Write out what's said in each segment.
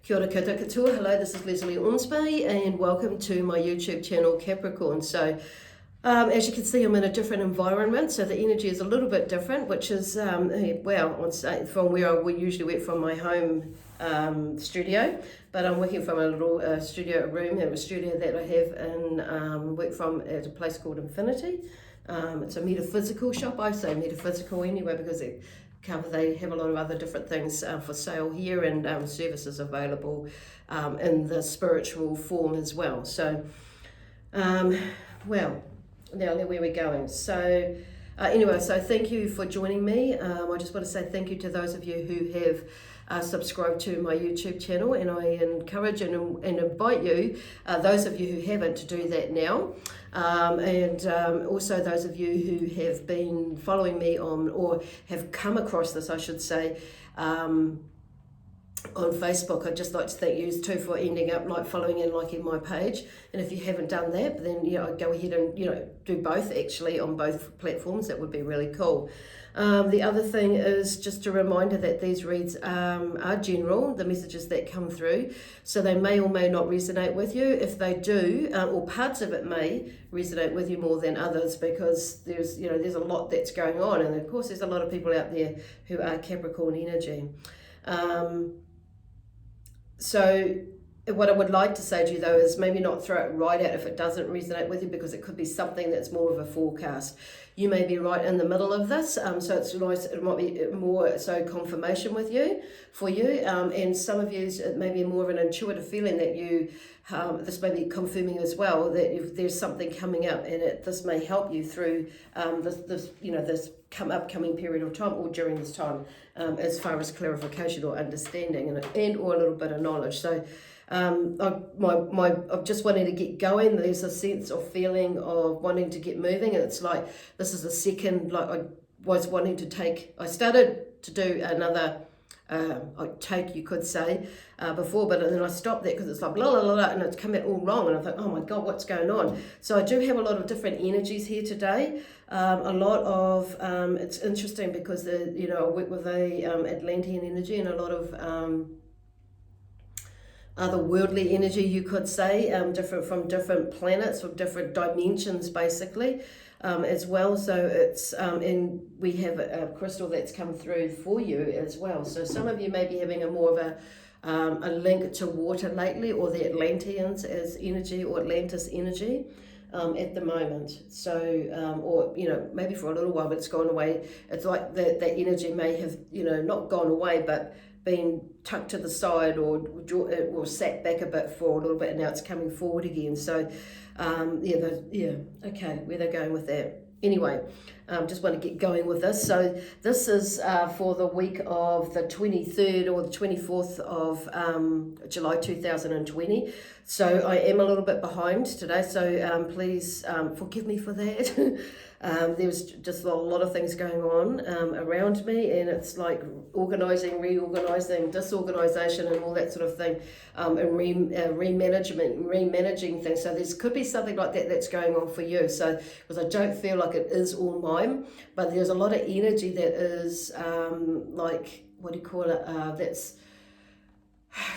Kia ora koutou katoa. Hello, this is Lesley Ormsby and welcome to my YouTube channel Capricorn. So as you can see, I'm in a different environment, so the energy is a little bit different, which is, from where I would usually work from my home studio, but I'm working from a little studio room, a studio that I have in, work from at a place called Infinity. It's a metaphysical shop. I say metaphysical anyway because they have a lot of other different things for sale here, and services available in the spiritual form as well. So, now where we're going. So anyway, so thank you for joining me. I just want to say thank you to those of you who have subscribed to my YouTube channel, and I encourage and invite you, those of you who haven't, to do that now. Also those of you who have been following me on, or have come across this, I should say, on Facebook. I'd just like to thank you too for ending up following and liking my page. And if you haven't done that, then go ahead and do both actually on both platforms. That would be really cool. The other thing is just a reminder that these reads are general, the messages that come through, so they may or may not resonate with you. If they do, or parts of it may resonate with you more than others, because there's a lot that's going on, and of course there's a lot of people out there who are Capricorn energy. So what I would like to say to you though is maybe not throw it right out if it doesn't resonate with you, because it could be something that's more of a forecast. You may be right in the middle of this, so it's nice. It might be more so confirmation for you, and some of you it may be more of an intuitive feeling that you. This may be confirming as well that if there's something coming up, and this may help you through this upcoming period of time, or during this time, as far as clarification or understanding and or a little bit of knowledge. So. I'm just wanting to get going. There's a sense of feeling of wanting to get moving, and it's like this is a second, I was wanting to take. I started to do another take, you could say, before, but then I stopped that because it's like blah, blah, blah, blah, and it's come out all wrong, and I thought, oh my God, what's going on? So I do have a lot of different energies here today. A lot of it's interesting because I work with a Atlantean energy and a lot of otherworldly energy, you could say, different from different planets, from different dimensions, basically, as well. So it's and we have a crystal that's come through for you as well. So some of you may be having a more of a link to water lately, or the Atlanteans as energy, or Atlantis energy. At the moment, so or maybe for a little while, but it's gone away. It's like that energy may have not gone away, but been tucked to the side, or sat back a bit for a little bit, and now it's coming forward again. So okay, where they're going with that. Anyway, just want to get going with this. So this is for the week of the 23rd or the 24th of July 2020. So I am a little bit behind today, so please forgive me for that. There's just a lot of things going on around me, and it's like organising, reorganising, disorganisation and all that sort of thing, and remanaging things. So there could be something like that that's going on for you. So because I don't feel like it is all mine, but there's a lot of energy that is that's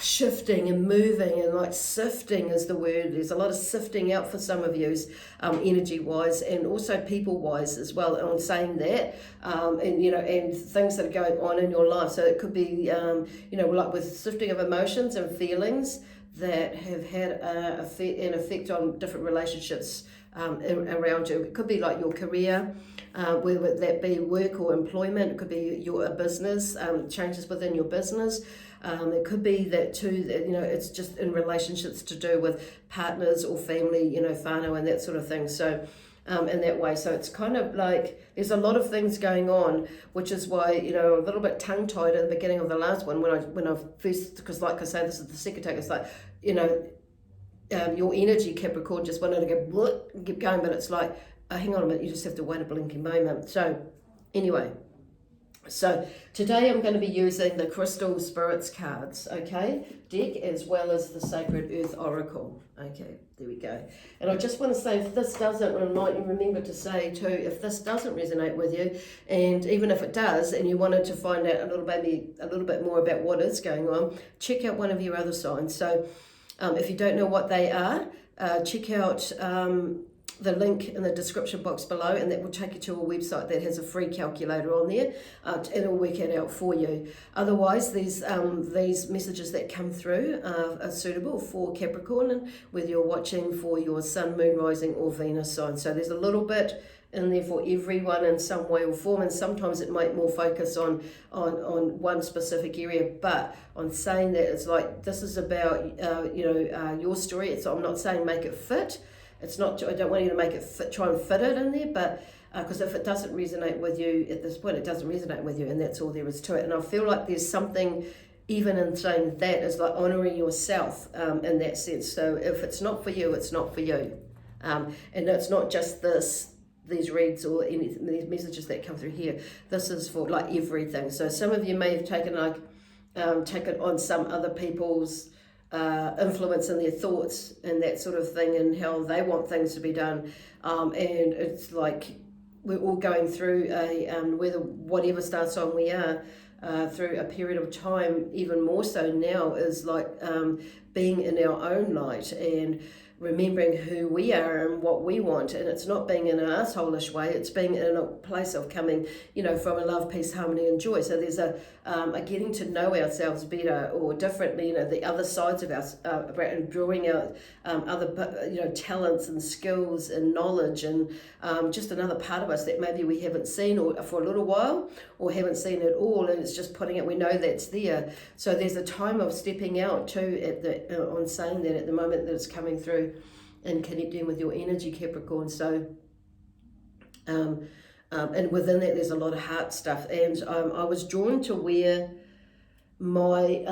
shifting and moving, and sifting is the word. There's a lot of sifting out for some of you, energy wise, and also people wise as well. And I'm saying that, and things that are going on in your life. So it could be, like with sifting of emotions and feelings that have had an effect on different relationships around you. It could be like your career, whether that be work or employment. It could be your business, changes within your business. It could be that too, that, it's just in relationships to do with partners or family, whānau and that sort of thing. So in that way, so it's kind of like there's a lot of things going on, which is why a little bit tongue-tied at the beginning of the last one when I first, because like I say, this is the second take. It's like your energy, Capricorn, just wanted to go and keep going, but it's like hang on a minute, you just have to wait a blinking moment. So anyway. So today I'm going to be using the Crystal Spirits cards, okay, deck, as well as the Sacred Earth Oracle. Okay, there we go. And I just want to say, if this doesn't, remember to say too, if this doesn't resonate with you, and even if it does, and you wanted to find out a little bit more about what is going on, check out one of your other signs. So if you don't know what they are, check out the link in the description box below, and that will take you to a website that has a free calculator on there, and it'll work it out for you. Otherwise, these messages that come through are suitable for Capricorn, and whether you're watching for your Sun, Moon, Rising or Venus sign. So there's a little bit in there for everyone in some way or form, and sometimes it might more focus on one specific area. But on saying that, it's like, this is about your story. I'm not saying make it fit. It's not. I don't want you to make it fit, try and fit it in there, but because if it doesn't resonate with you at this point, it doesn't resonate with you, and that's all there is to it. And I feel like there's something, even in saying that, is like honouring yourself in that sense. So if it's not for you, it's not for you, and it's not just these reads or these messages that come through here. This is for like everything. So some of you may have taken on some other people's influence in their thoughts and that sort of thing, and how they want things to be done, and it's like we're all going through whatever star sign we are, through a period of time, even more so now, is like being in our own light and remembering who we are and what we want. And it's not being in an asshole-ish way, it's being in a place of coming, from a love, peace, harmony and joy. So there's a getting to know ourselves better or differently, the other sides of us, and drawing out other talents and skills and knowledge, and just another part of us that maybe we haven't seen or for a little while, or haven't seen at all, and it's just putting it, we know that's there. So there's a time of stepping out too on saying that at the moment that it's coming through and connecting with your energy, Capricorn. So and within that there's a lot of heart stuff, and I was drawn to wear my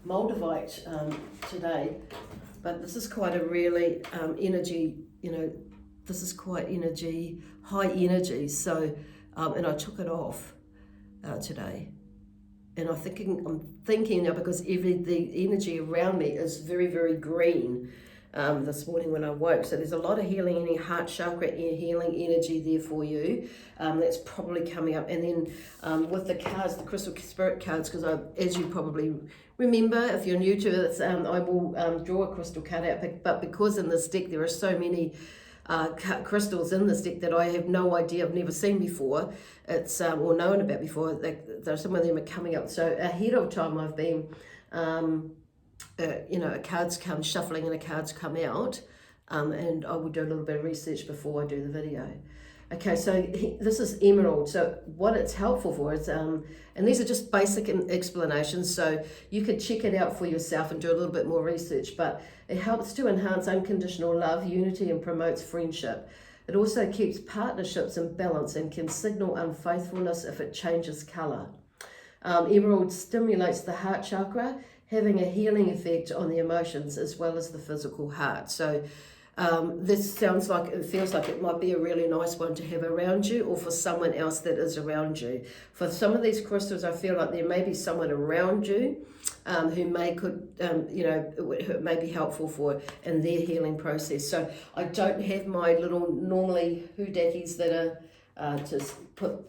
Moldavite today, but this is quite a really energy, this is quite high energy. So and I took it off today, and I'm thinking now, because the energy around me is very, very green this morning when I woke. So there's a lot of healing, any heart chakra healing energy there for you. That's probably coming up. And then with the cards, the Crystal Spirit cards, because as you probably remember, if you're new to this, I will draw a crystal card out. But because in this deck there are so many crystals in this deck that I have no idea, I've never seen before, it's or known about before, some of them are coming up. So ahead of time I've been cards come shuffling and the cards come out, and I will do a little bit of research before I do the video. Okay, so this is emerald. So what it's helpful for is, and these are just basic explanations, so you could check it out for yourself and do a little bit more research, but it helps to enhance unconditional love, unity, and promotes friendship. It also keeps partnerships in balance and can signal unfaithfulness if it changes colour. Emerald stimulates the heart chakra, having a healing effect on the emotions as well as the physical heart. So this feels like it might be a really nice one to have around you, or for someone else that is around you. For some of these crystals, I feel like there may be someone around you who may be helpful for in their healing process. So I don't have my little normally hoodackies that are to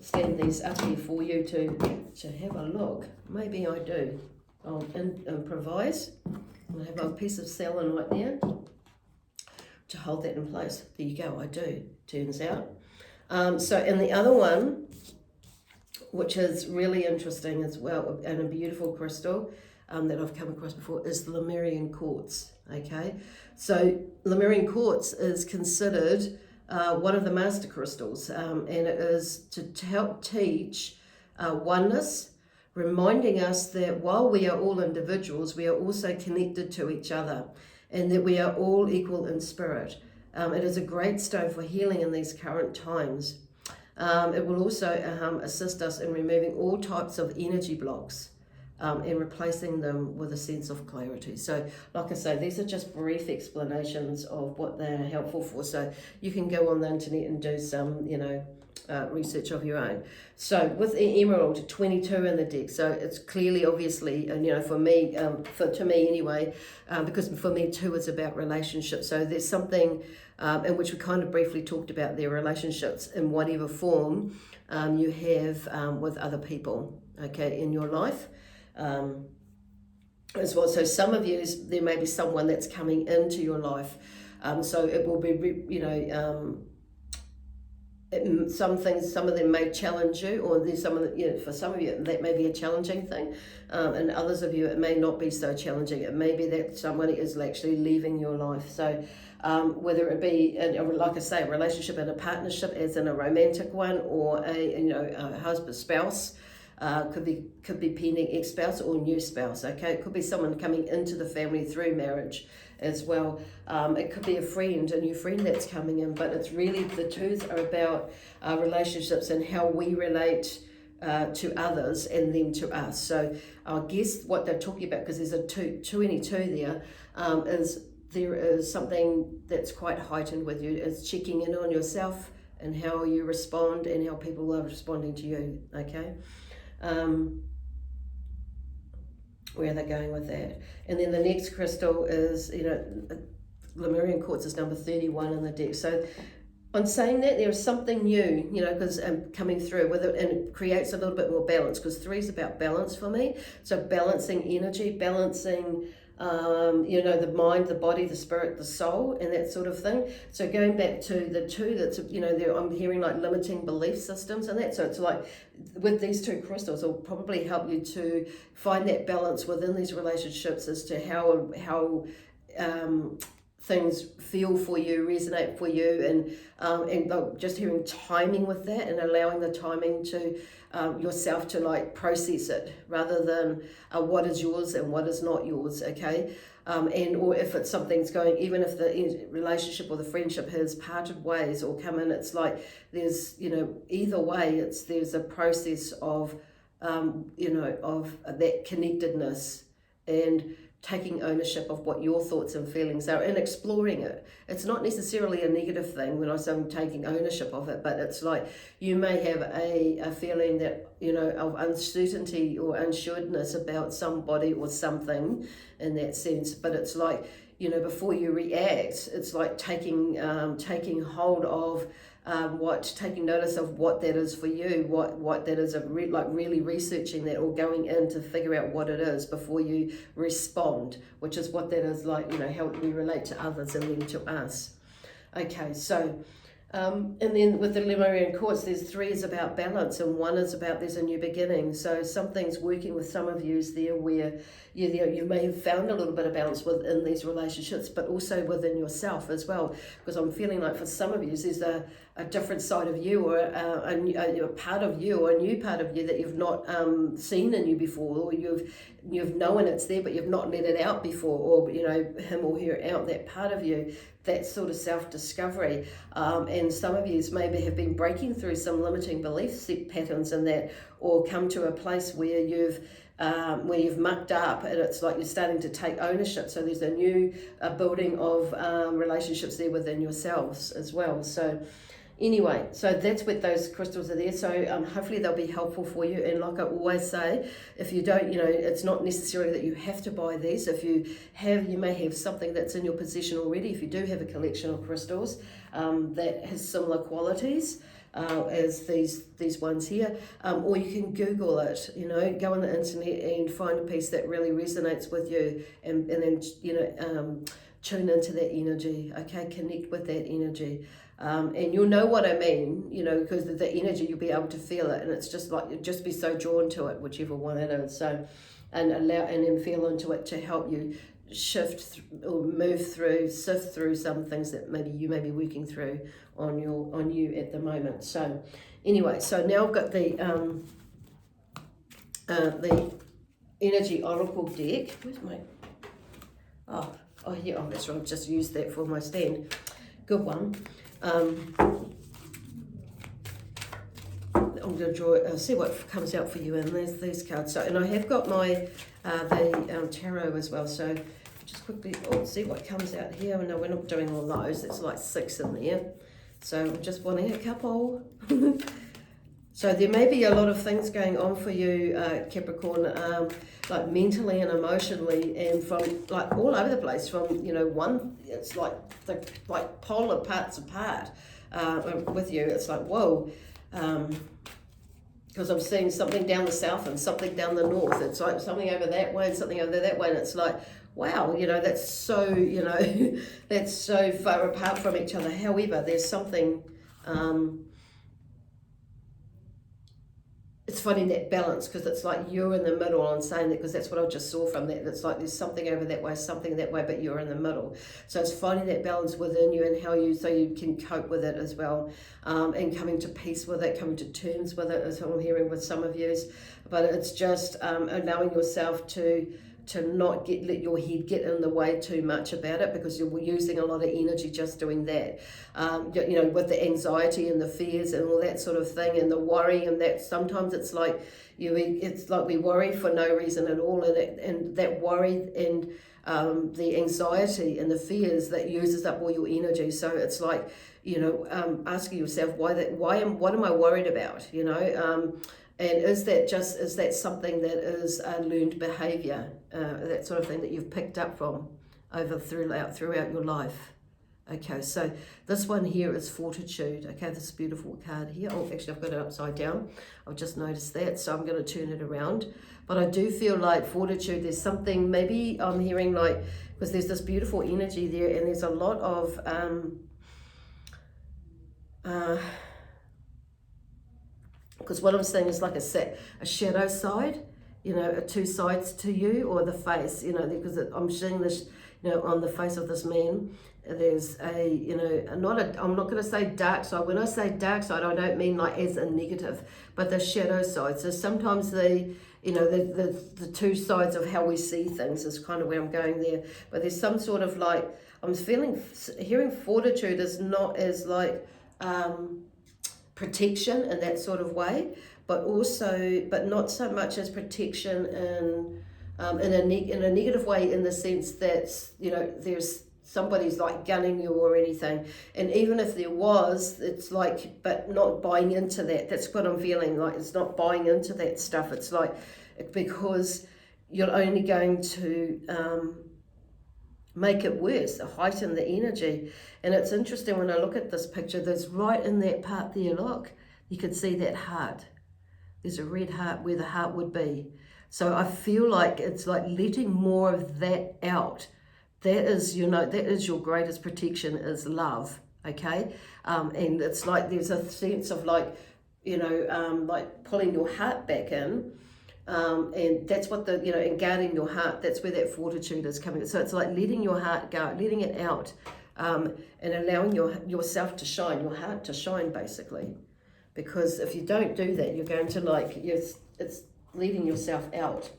stand these up here for you to have a look. Maybe I do. I'll improvise. I have a piece of selenite there to hold that in place. There you go, I do, turns out. So, and the other one, which is really interesting as well, and a beautiful crystal that I've come across before, is the Lemurian quartz, okay? So Lemurian quartz is considered one of the master crystals, and it is to help teach oneness, reminding us that while we are all individuals, we are also connected to each other, and that we are all equal in spirit. It is a great stone for healing in these current times. It will also assist us in removing all types of energy blocks and replacing them with a sense of clarity. So, like I say, these are just brief explanations of what they're helpful for. So you can go on the internet and do some, research of your own. So with the Emerald, 22 in the deck, so it's clearly, obviously, and for me, to me anyway, because for me too, it's about relationships. So there's something in which we kind of briefly talked about their relationships in whatever form you have with other people, okay, in your life. As well. So some of you, there may be someone that's coming into your life. So it will be, some of them may challenge you, or there's some of the, for some of you that may be a challenging thing, and others of you it may not be so challenging. It may be that somebody is actually leaving your life. So whether it be, like I say, a relationship and a partnership, as in a romantic one, or a husband spouse. Could be pending ex-spouse or new spouse, okay? It could be someone coming into the family through marriage as well. It could be a new friend that's coming in, but it's really, the twos are about relationships and how we relate to others and them to us. So I guess what they're talking about, because there's a 22 there, is there is something that's quite heightened with you, is checking in on yourself and how you respond and how people are responding to you, okay? Where are they going with that? And then the next crystal is, Lemurian quartz is number 31 in the deck. So on saying that, there is something new, because coming through with it, and it creates a little bit more balance, because 3 is about balance for me. So balancing energy, balancing the mind, the body, the spirit, the soul, and that sort of thing. So going back to the 2, that's, I'm hearing like limiting belief systems and that. So it's like with these 2 crystals, it'll probably help you to find that balance within these relationships as to how things feel for you, resonate for you, and just hearing timing with that, and allowing the timing to yourself to like process it, rather than what is yours and what is not yours, okay? Or if it's something's going, even if the relationship or the friendship has parted ways or come in, it's like there's, either way, there's a process of, of that connectedness and taking ownership of what your thoughts and feelings are and exploring it. It's not necessarily a negative thing when I say I'm taking ownership of it, but it's like you may have a feeling that, of uncertainty or unsureness about somebody or something in that sense. But it's like, before you react, it's like taking hold of taking notice of what that is for you, what that is, really researching that or going in to figure out what it is before you respond, which is what that is like, how we relate to others and then to us. Okay, so and then with the Lemurian quartz, there's 3 is about balance and 1 is about there's a new beginning. So something's working with some of you there where you may have found a little bit of balance within these relationships, but also within yourself as well. Because I'm feeling like for some of you, there's a different side of you, or a part of you, or a new part of you that you've not seen in you before, or you've known it's there, but you've not let it out before, or him or her out, that part of you, that sort of self-discovery. And some of you maybe have been breaking through some limiting belief patterns in that, or come to a place where you've mucked up, and it's like you're starting to take ownership. So there's a new building of relationships there within yourselves as well. So anyway, so that's what those crystals are there. So hopefully they'll be helpful for you. And like I always say, if you don't, it's not necessarily that you have to buy these. If you have, you may have something that's in your possession already. If you do have a collection of crystals that has similar qualities as these ones here, or you can Google it, go on the internet and find a piece that really resonates with you, and then tune into that energy, okay? Connect with that energy. And you'll know what I mean, because of the energy, you'll be able to feel it, and it's just like, you'll just be so drawn to it, whichever one it is. So, and then feel into it to help you shift or move through, sift through some things that maybe you may be working through on you at the moment. So anyway, so now I've got the energy oracle deck. Where's my, oh yeah, that's right, I've just used that for my stand. Good one. I'm going to draw, see what comes out for you, and there's these cards. So, and I have got my the tarot as well. So just quickly see what comes out here. No, we're not doing all those. It's like 6 in there. So I'm just wanting a couple. So there may be a lot of things going on for you, Capricorn, like mentally and emotionally, and from like all over the place. From one, it's like the polar parts apart with you. It's like whoa, because I'm seeing something down the south and something down the north. It's like something over that way and something over that way, and it's like wow, that's so that's so far apart from each other. However, there's something. It's finding that balance, because it's like you're in the middle. I'm saying that because that's what I just saw from that. It's like there's something over that way, something that way, but you're in the middle. So it's finding that balance within you and so you can cope with it as well, and coming to peace with it, coming to terms with it, as I'm hearing with some of you. But it's just allowing yourself to not let your head get in the way too much about it, because you're using a lot of energy just doing that. With the anxiety and the fears and all that sort of thing, and the worry, and that sometimes it's like we worry for no reason at all, and that worry and the anxiety and the fears, that uses up all your energy. So it's like asking yourself what am I worried about? And is that something that is a learned behaviour, that sort of thing that you've picked up from throughout your life? Okay, so this one here is fortitude. Okay, this beautiful card here. Oh, actually, I've got it upside down. I've just noticed that, so I'm going to turn it around. But I do feel like fortitude, there's something, maybe I'm hearing because there's this beautiful energy there, and there's a lot of because what I'm saying is like a shadow side, two sides to you, or the face, because I'm seeing this, on the face of this man, there's I'm not going to say dark side. When I say dark side, I don't mean like as a negative, but the shadow side. So sometimes the two sides of how we see things is kind of where I'm going there. But there's some sort of hearing fortitude is not as like, protection in that sort of way, but not so much as protection in a negative way, in the sense that there's somebody's like gunning you or anything. And even if there was, it's like, but not buying into that. That's what I'm feeling like. It's not buying into that stuff. It's like, because you're only going to make it worse, heighten the energy. And it's interesting when I look at this picture, there's right in that part there, look, you can see that heart. There's a red heart where the heart would be. So I feel like it's like letting more of that out. That is your greatest protection, is love, okay? And it's like there's a sense of like pulling your heart back in. And that's what and guarding your heart, that's where that fortitude is coming. So it's like letting your heart go, letting it out, and allowing yourself to shine, your heart to shine, basically. Because if you don't do that, you're going to it's leaving yourself out,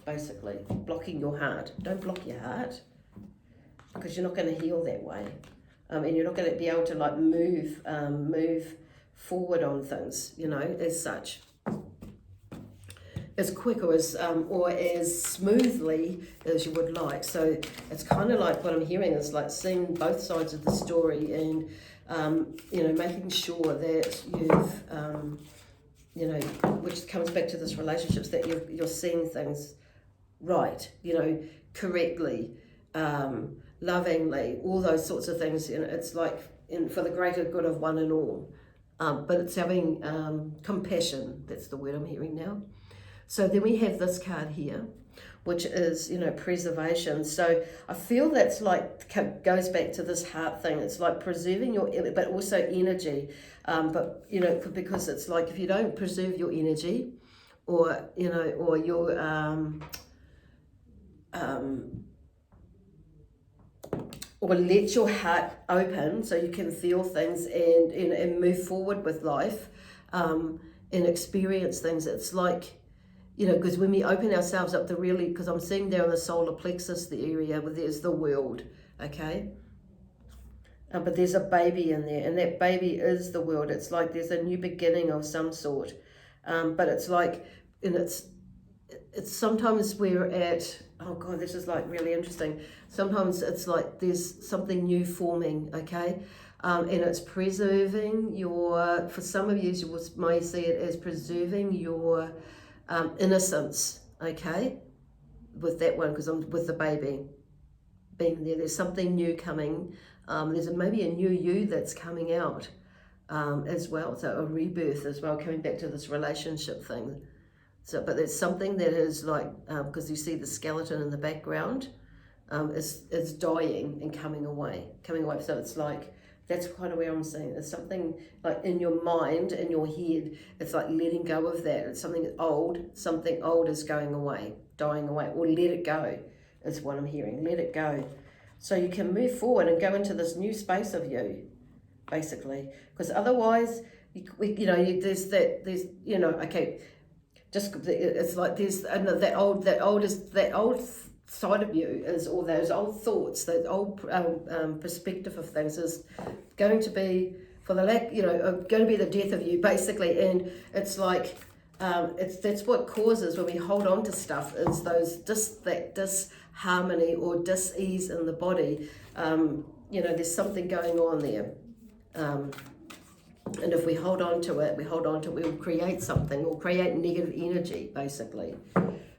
basically, blocking your heart. Don't block your heart, because you're not going to heal that way, and you're not going to be able to move forward on things, as such, as quick or as smoothly as you would like. So it's kind of like what I'm hearing is like seeing both sides of the story, and making sure that you've which comes back to this relationships, that you're seeing things right, correctly, lovingly, all those sorts of things. It's like for the greater good of one and all. But it's having compassion. That's the word I'm hearing now. So then we have this card here, which is, preservation. So I feel that's like, goes back to this heart thing. It's like preserving but also energy. Because it's like, if you don't preserve your energy, or your, or let your heart open so you can feel things and move forward with life, and experience things. It's like, because when we open ourselves up because I'm seeing there on the solar plexus, the area where there's the world, okay? But there's a baby in there, and that baby is the world. It's like there's a new beginning of some sort. But it's like, and it's sometimes we're at, oh God, this is like really interesting. Sometimes it's like there's something new forming, okay? And it's preserving your, for some of you might see it as preserving your innocence, okay? With that one, because I'm with the baby being there. There's something new coming. There's maybe a new you that's coming out as well. So a rebirth as well, coming back to this relationship thing. So, but there's something that is like, because you see the skeleton in the background, is dying and coming away. So it's like, that's kind of where I'm saying. There's something like in your mind, in your head, it's like letting go of that. It's something old is going away, dying away, or let it go is what I'm hearing. Let it go. So you can move forward and go into this new space of you, basically. Because otherwise, there's okay, just it's like there's that old side of you is all those old thoughts, that old perspective of things is going to be, for the lack, going to be the death of you, basically. And it's like that's what causes when we hold on to stuff, is that disharmony or dis-ease in the body. There's something going on there. And if we hold on to it, we'll create something, we'll create negative energy, basically.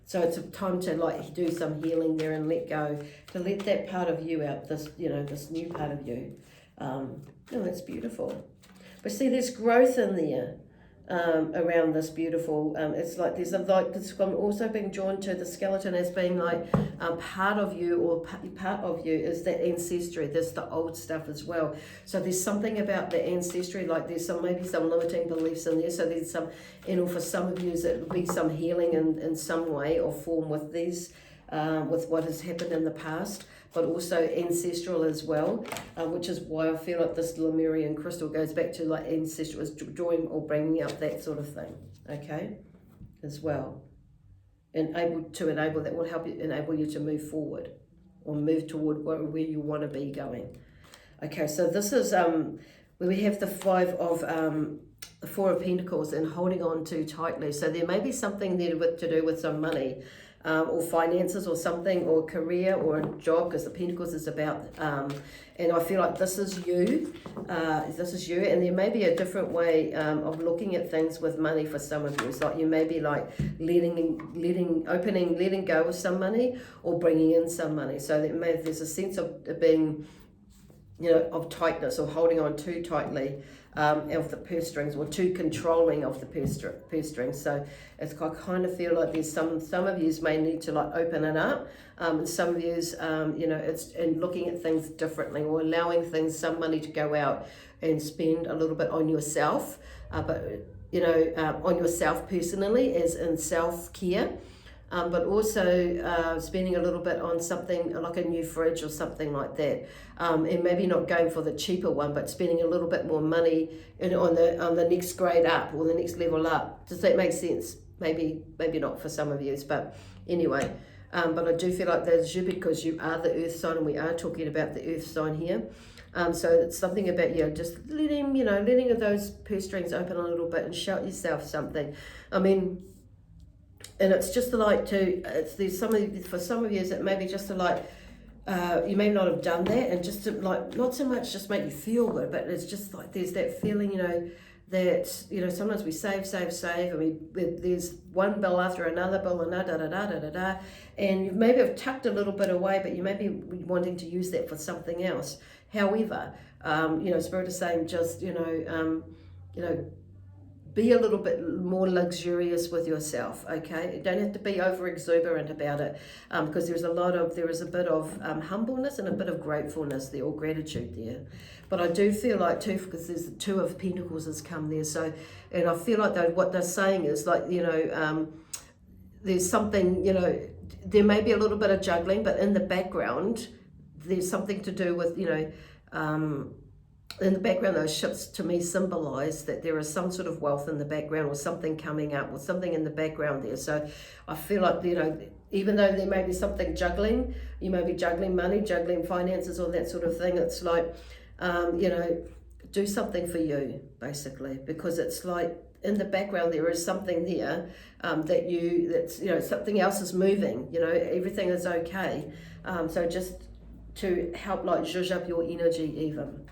So it's a time to like do some healing there and let go, to let that part of you out, this new part of you. It's beautiful. But see, there's growth in there. Around this beautiful, it's like there's I'm also being drawn to the skeleton as being like part of you, or part of you is that ancestry. There's the old stuff as well. So there's something about the ancestry, like there's maybe some limiting beliefs in there. So there's some, for some of you, it will be some healing in some way or form with these, with what has happened in the past, but also ancestral as well, which is why I feel like this Lemurian crystal goes back to like ancestral, is drawing or bringing up that sort of thing, okay, as well. And enable that will help you, enable you to move forward or move toward where you want to be going. Okay, so this is where we have the the Four of Pentacles and holding on too tightly. So there may be something there to do with some money, or finances or something, or career or a job, because the Pentacles is about, and I feel like this is you, and there may be a different way of looking at things with money for some of you. It's like you may be like letting go of some money or bringing in some money. So there's a sense of being, of tightness or holding on too tightly of the purse strings, or too controlling of the purse strings. So it's, I kind of feel like there's some of you may need to like open it up, and some of you, it's and looking at things differently, or allowing some money to go out and spend a little bit on yourself, but on yourself personally, as in self-care. But also spending a little bit on something like a new fridge or something like that, and maybe not going for the cheaper one, but spending a little bit more money on the next grade up, or the next level up. Does that make sense? Maybe not for some of you, but anyway. But I do feel like that's you, because you are the earth sign, and we are talking about the earth sign here. So it's something about just letting those purse strings open a little bit and shout yourself something. I mean, and it's just like for some of you, it may be just to like, you may not have done that, and just to like, not so much just make you feel good, but it's just like there's that feeling, that sometimes we save, and there's one bill after another bill, and and you maybe have tucked a little bit away, but you may be wanting to use that for something else. However, Spirit is saying just be a little bit more luxurious with yourself, okay? You don't have to be over exuberant about it, because there is a bit of humbleness and a bit of gratefulness there, or gratitude there. But I do feel like too, because there's the Two of Pentacles has come there, so, and I feel like what they're saying is like, there's something, there may be a little bit of juggling, but in the background, there's something to do with, in the background, those ships to me symbolize that there is some sort of wealth in the background, or something coming up, or something in the background there. So I feel like, even though there may be something juggling, you may be juggling money, juggling finances, or that sort of thing. It's like you know, do something for you, basically, because it's like in the background there is something there that's, you know, something else is moving, you know, everything is okay. So just to help like zhuzh up your energy even.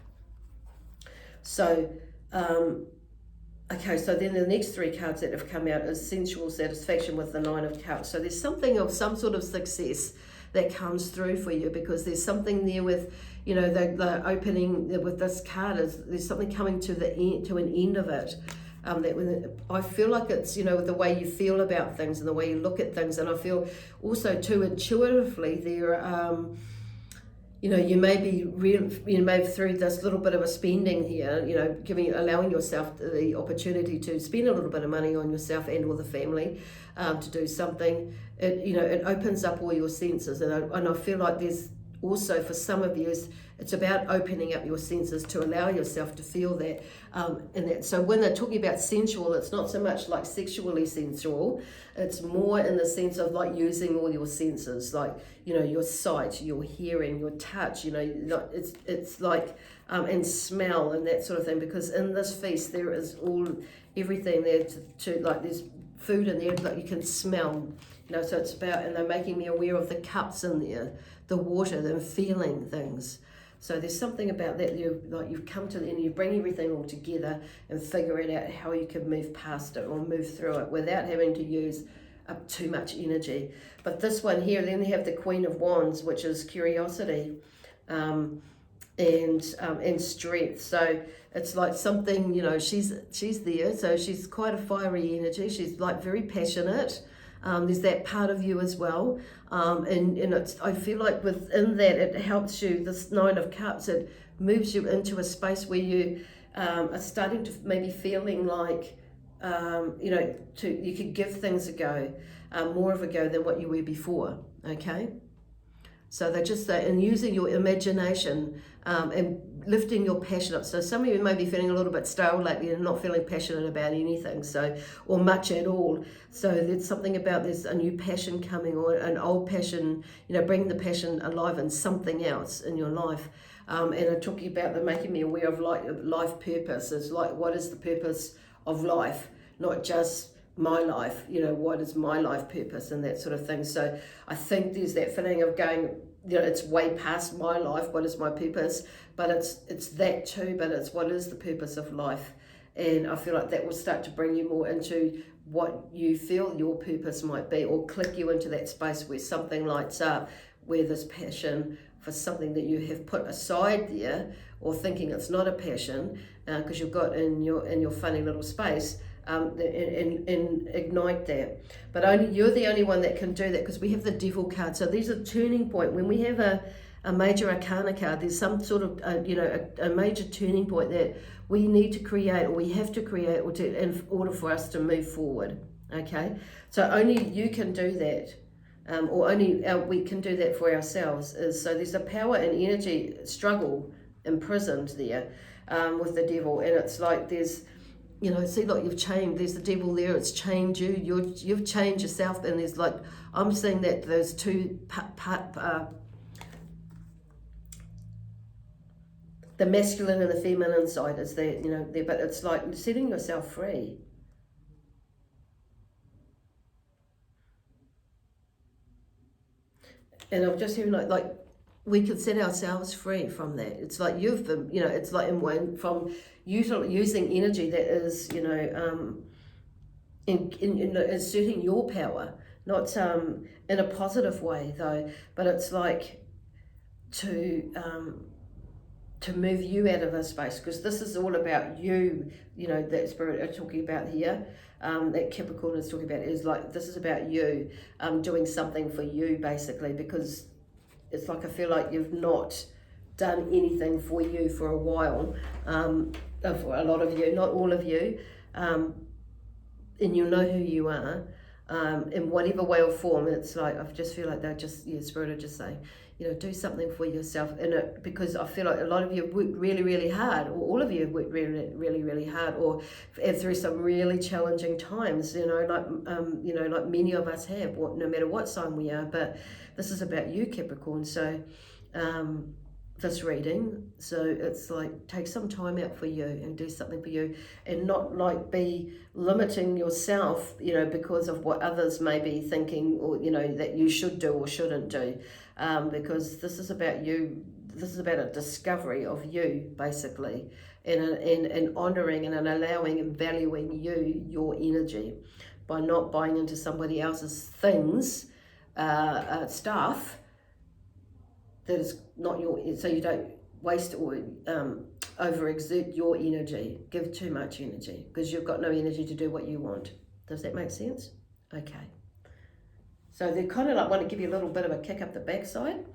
So, okay, so then the next three cards that have come out is sensual satisfaction with the Nine of Cups. So there's something of some sort of success that comes through for you, because there's something there with, you know, the opening with this card is there's something coming to the end, to an end of it. That when I feel like it's, you know, the way you feel about things and the way you look at things, and I feel also too intuitively there. You know, you may be maybe through this little bit of a spending here, you know, allowing yourself the opportunity to spend a little bit of money on yourself and or the family, to do something. It opens up all your senses, and I feel like there's also for some of you it's about opening up your senses to allow yourself to feel that. And that, so when they're talking about sensual, it's not so much like sexually sensual, it's more in the sense of like using all your senses, like, you know, your sight, your hearing, your touch, you know, it's like, and smell and that sort of thing, because in this feast there is everything there to like, there's food in there that you can smell, you know, so it's about, and they're making me aware of the cups in there, the water, them feeling things. So there's something about that, you've come to, and you bring everything all together and figure it out how you can move past it or move through it without having to use up too much energy. But this one here, then they have the Queen of Wands, which is curiosity, and strength. So it's like something, you know, she's there, so she's quite a fiery energy. She's like very passionate. There's that part of you as well, and it's, I feel like within that it helps you, this Nine of Cups, it moves you into a space where you are starting to maybe feeling like, you know, you could give things a go, more of a go than what you were before, okay? So they're just and using your imagination, and lifting your passion up. So some of you may be feeling a little bit stale lately and not feeling passionate about anything, so, or much at all. So there's something about there's a new passion coming, or an old passion, you know, bring the passion alive in something else in your life. And I'm talking about the making me aware of like life purpose. It's like, what is the purpose of life? Not just my life, you know, what is my life purpose and that sort of thing. So I think there's that feeling of going, you know, it's way past my life, what is my purpose, but it's that too, but it's what is the purpose of life. And I feel like that will start to bring you more into what you feel your purpose might be, or click you into that space where something lights up, where this passion for something that you have put aside there, or thinking it's not a passion, because you've got in your funny little space, and ignite that. But only you're the only one that can do that, because we have the Devil card. So these are turning point. When we have a major arcana card, there's some sort of you know, a major turning point that we need to create, or we have to create, or in order for us to move forward. Okay, so only you can do that, or only we can do that for ourselves. So there's a power and energy struggle imprisoned there, with the Devil, and it's like there's, you know, see, like you've changed, there's the Devil there, it's changed you, you've changed yourself, and there's like, I'm seeing that those two the masculine and the feminine side is there, you know, there, but it's like setting yourself free. And I'm just hearing like we can set ourselves free from that. It's like you've been, you know, it's like from using energy that is, you know, in asserting your power, not in a positive way though, but it's like to move you out of a space, because this is all about you, you know, that spirit are talking about here, that Capricorn is talking about, is like, this is about you, doing something for you basically, because it's like I feel like you've not done anything for you for a while, for a lot of you, not all of you, and you know who you are, in whatever way or form. It's like, I just feel like they're just, yeah, spirit are just saying, you know, do something for yourself in it, because I feel like a lot of you have worked really, really hard, or all of you have worked really, really, really hard, or through some really challenging times, you know, like many of us have, no matter what sign we are. But this is about you, Capricorn. So, this reading. So it's like, take some time out for you and do something for you, and not like be limiting yourself, you know, because of what others may be thinking, or, you know, that you should do or shouldn't do, because this is about you. This is about a discovery of you, basically, and honoring and allowing and valuing you, your energy, by not buying into somebody else's things, stuff that is not your, so you don't waste or overexert your energy, give too much energy, because you've got no energy to do what you want. Does that make sense? Okay. So they kind of like want to give you a little bit of a kick up the backside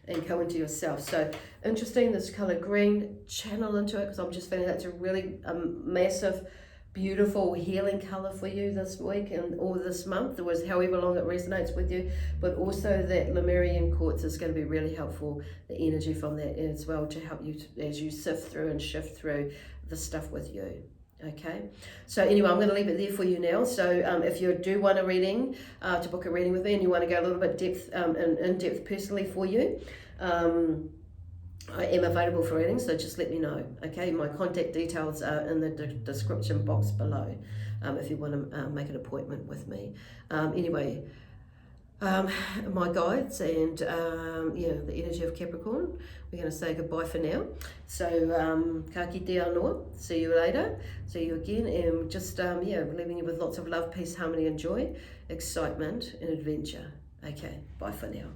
and go into yourself. So interesting, this color green, channel into it, because I'm just feeling that's a really massive, beautiful healing color for you this week and or this month, or however long it resonates with you. But also that Lemurian quartz is going to be really helpful, the energy from that as well, to help you as you sift through and shift through the stuff with you. Okay, so anyway, I'm going to leave it there for you now. So if you do want a reading, to book a reading with me, and you want to go a little bit in depth personally for you, I am available for readings, so just let me know. Okay, my contact details are in the description box below, if you want to make an appointment with me. Anyway, my guides and yeah, the energy of Capricorn, we're going to say goodbye for now. So ka kite anō, see you later, see you again, and just yeah, leaving you with lots of love, peace, harmony and joy, excitement and adventure. Okay, bye for now.